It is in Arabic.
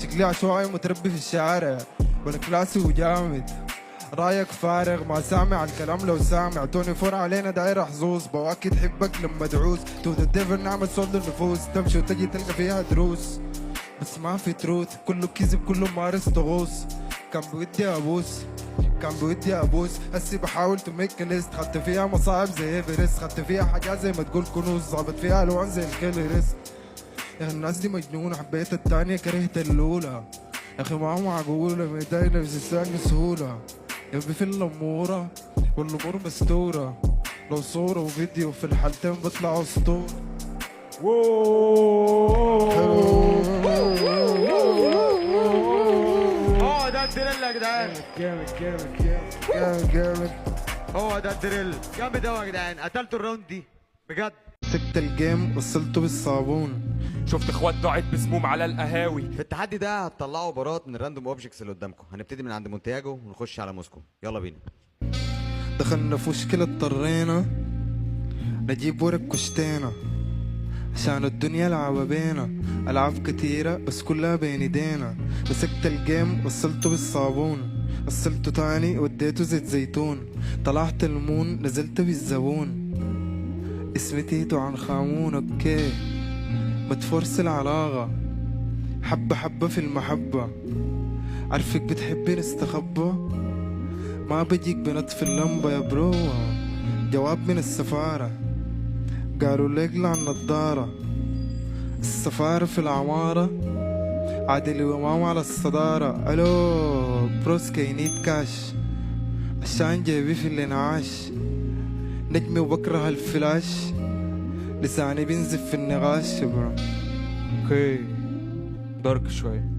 شكلي عشوائي متربي في الشارع وانا كلاسي وجامد. رايك فارغ ما سامع الكلام، لو سامع توني فور علينا داير حظوظ. بواكي تحبك لما دعوس تو ذا ديفل نعمل صوت النفوس. تمشي وتجي تلقى فيها دروس بس ما في تروث، كله كذب كله مارس طغوص. كان بودي ابوس كان بودي ابوس هسي بحاول تو ميك ليست. خدت فيها مصاعب زي ايفرست، خدت فيها حاجات زي ما تقول كنوز، ظابط فيها الوان زي الكيلرست. يا اخي الناس دي مجنونة، حبيت التانية كرهت الاولى. يا اخي ما معقولة ميداي نفسي بسهولة. يبي في الامورة والامور مستورة، لو صورة وفيديو في الحالتين بطلع اسطورة. هو ده الدريل يا جدعان. جامد جامد جامد جامد جامد. هو ده الدريل جامد قوي يا جدعان. قتلتوا الراوند دي بجد. مسكت الجيم وصلته بالصابون. شفت اخوات ضاعت بسموم على القهاوي. في التحدي ده هتطلعوا براءات من الراندوم اوبجكتس اللي قدامكم. هنبتدي من عند مونتياجو ونخش على موسكو. يلا بينا. دخلنا في مشكلة اضطرينا نجيب ورق كشتينا عشان الدنيا لعبة بينا. ألعاب كتيرة بس كلها بين ايدينا. مسكت الجيم وصلته بالصابون، وصلته تاني وديته زيت زيتون. طلعت المون نزلت بالزبون. اسمي تيتو عن خامون اوكي. متفرس العلاقة حبة حبة في المحبة. عارفك بتحبي نستخبى، ما بجيك بنطفي اللمبة يا برو. جواب من السفارة قالوا لي اقلع النضارة. السفارة في العمارة عادل ومام على الصدارة. الو بروس كينيت كاش عشان جيبي في الانعاش. نجمي وبكره الفلاش، لساني بينزف في النقاش برو. اوكي دارك شويه.